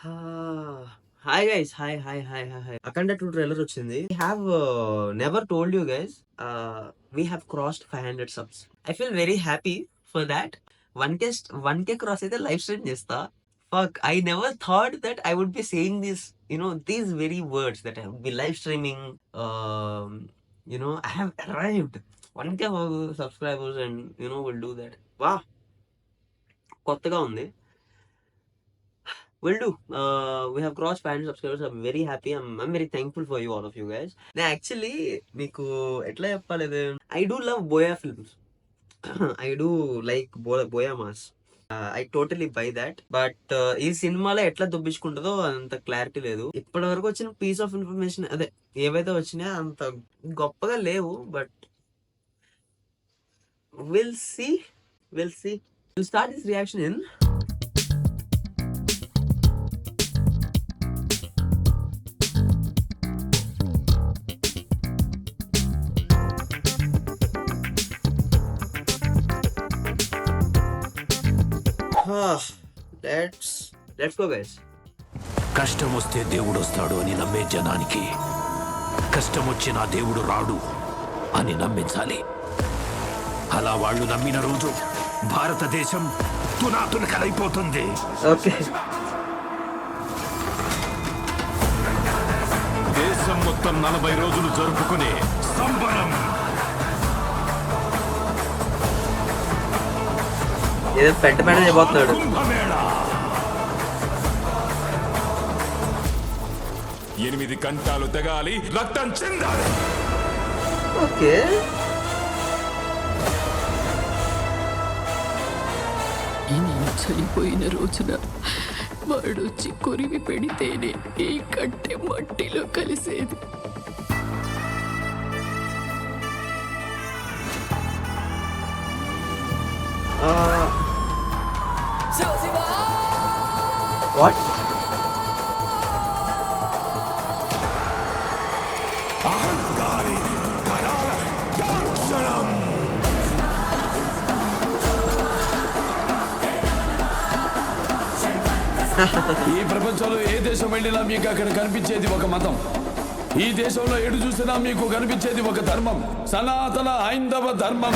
Hi guys, hi hi hi hi hi. Akhanda 2 trailer వచ్చింది. We have never told you guys, we have crossed 500 subs. I feel very happy for that. 1k cross అయితే live stream చేస్తా. Fuck, I never thought that I would be saying this, these very words, that I would be live streaming. I have arrived 1k subscribers and will do that. Wow, కొత్తగా ఉంది. Will do. We have crossed 500 subscribers. I'm very happy. I'm very thankful for you, all of you guys. నేను actually మీకు ఎట్లా చెప్పాలి, I do love buoy films. I do like buoy mass. I totally by that. But ఈ సినిమాలో ఎట్లా దొబ్బించుకుంటుందో అంత clarity లేదు. ఇప్పటి వరకు వచ్చిన పీస్ ఆఫ్ ఇన్ఫర్మేషన్, అదే ఏవైతే వచ్చినాయో అంత గొప్పగా లేవు. But will see will start this reaction in let's go guys. కష్టం వస్తే దేవుడు వస్తాడు అని నమ్మే జనానికి కష్టం వచ్చినా దేవుడు రాడు అని నమ్మించాలి. అలా వాళ్ళు నమ్మిన రోజు భారతదేశం తునాతునకలైపోతుంది. ఓకే, దేశం మొత్తం 40 రోజులు జరుపుకునే సంబరం. ఏదో పెంట పెంట చేయబోతున్నాడు. కుంభమేళ 8 కంటాలు తెగాలి, రక్తం చెందాలి. ఓకే, నేను చనిపోయిన రోజున వాడొచ్చి కొరివి పెడితేనే ఈ కట్టె మట్టిలో కలిసేది. వాట్? అహంకారి కరాల దర్శనం. ఈ ప్రపంచంలో ఏ దేశం వెళ్ళినా మీకు అక్కడ కనిపించేది ఒక మతం. ఈ దేశంలో ఎటు చూసినా మీకు కనిపించేది ఒక ధర్మం, సనాతన హైందవ ధర్మం.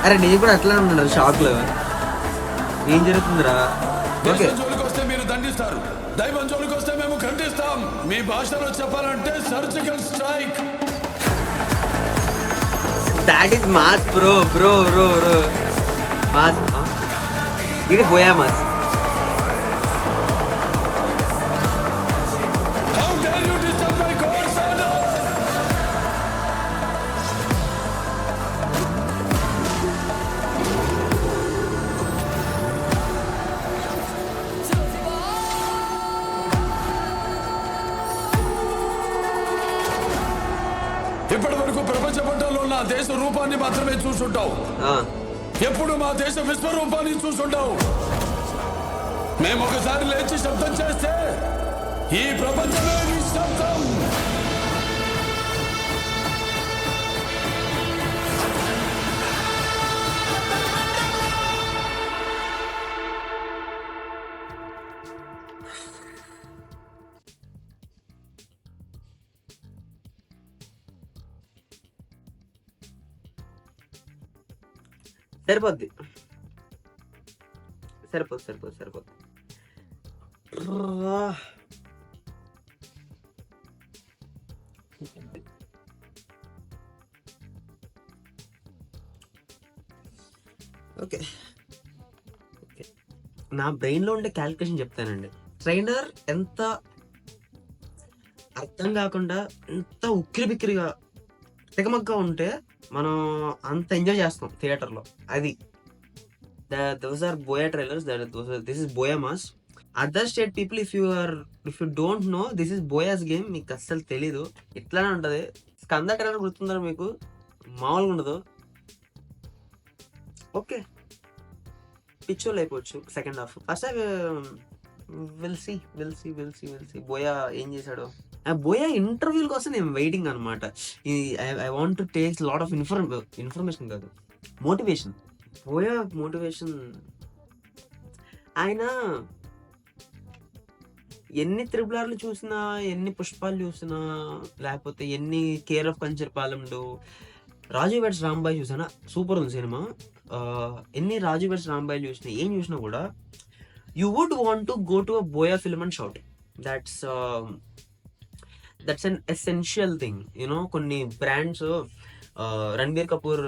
అరే నేను కూడా అట్లా ఉన్నాడు షాక్ లో. ఏం జరుగుతుందిరా? ఓకే, దేశం జోలికి వస్తే మీరు దండిస్తారు, దైవం జోలికి వస్తే మేము ఖండిస్తాం. మీ భాషలో చెప్పాలంటే surgical strike. That is mass bro. Mass. ఇది Boya mass. How dare you disturb my God's order? ఇప్పటి వరకు ప్రపంచ పట్టణంలో ఉన్న దేశ రూపాన్ని మాత్రమే చూసుంటావు. ఎప్పుడు మా దేశ విశ్వరూపాన్ని చూసుంటావు. మేము ఒకసారి లేచి శబ్దం చేస్తే ఈ ప్రపంచమే నిశ్శబ్దం. సరిపోద్ది. ఓకే, నా బ్రెయిన్ లో ఉండే క్యాలిక్యులేషన్ చెప్తానండి. ట్రైలర్ ఎంత అర్థం కాకుండా, ఎంత ఉక్కిరి బిక్కిరిగా తెగమగ్గా ఉంటే మనం అంత ఎంజాయ్ చేస్తాం థియేటర్లో. అది those are Boya trailers. This is Boya Mass. Other state people, if you don't know, this is Boya's game. మీకు అస్సలు తెలీదు. ఇట్లానే ఉంటది. స్కంద ట్రైలర్ గుర్తుందా మీకు? మామూలుగా ఉండదు. ఓకే, పిచ్చోళ్ళు అయిపోవచ్చు second half. First half will see Boya ఏం చేశాడు. ఆ బోయా ఇంటర్వ్యూల కోసం నేను వెయిటింగ్ అనమాట. I want to take lot of information కాదు, మోటివేషన్. బోయా మోటివేషన్, ఆయన ఎన్ని త్రిబులార్లు చూసినా, ఎన్ని పుష్పాలు చూసినా, లేకపోతే ఎన్ని కేర్ ఆఫ్ కంచర్పాలెంలు, రాజు వెడ్స్ రాంబాయ్ చూసానా, సూపర్ ఉంది సినిమా. ఎన్ని రాజు వెడ్స్ రాంబాయ్ చూసినా, ఏం చూసినా కూడా you would want to go to a Boya film and shout. That's an essential thing. You know కొన్ని బ్రాండ్స్, రణబీర్ కపూర్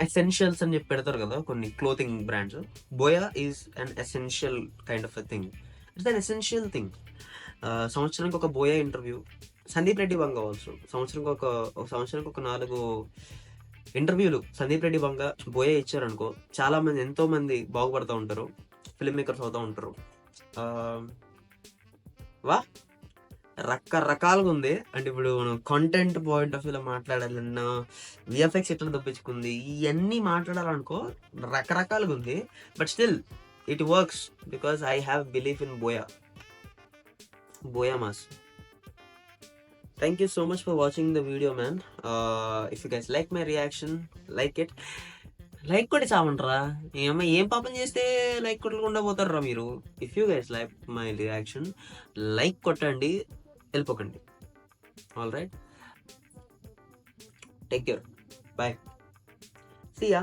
ఎసెన్షియల్స్ అని చెప్పి పెడతారు కదా కొన్ని clothing brands. Buoy is an essential kind of a thing. It's an essential thing. సంవత్సరానికి ఒక buoy interview. Sandeep Reddy Vanga also సంవత్సరానికి ఒక 4 ఇంటర్వ్యూలు సందీప్ రెడ్డి వంగ బోయా ఇచ్చారనుకో, చాలా మంది, ఎంతో మంది బాగుపడుతూ ఉంటారు, ఫిల్మ్ మేకర్స్ అవుతూ ఉంటారు. వా రకరకాలుగా ఉంది. అంటే ఇప్పుడు మనం కంటెంట్ పాయింట్ ఆఫ్ వ్యూలో మాట్లాడాలన్నా, విఎఫ్ఎక్స్ ఎట్లా తప్పించుకుంది, ఇవన్నీ మాట్లాడాలనుకో రకరకాలుగా ఉంది. But still it works because I have belief in buoy mass. Thank you so much for watching the video, man. If you guys like my reaction, like it. Like కొట్టి చావంట్రా, ఏం పాపం చేస్తే లైక్ కొట్టకుండా పోతారా మీరు. If you guys like my reaction, like కొట్టండి, వెళ్ళిపోకండి. All right, take care, bye, see yeah.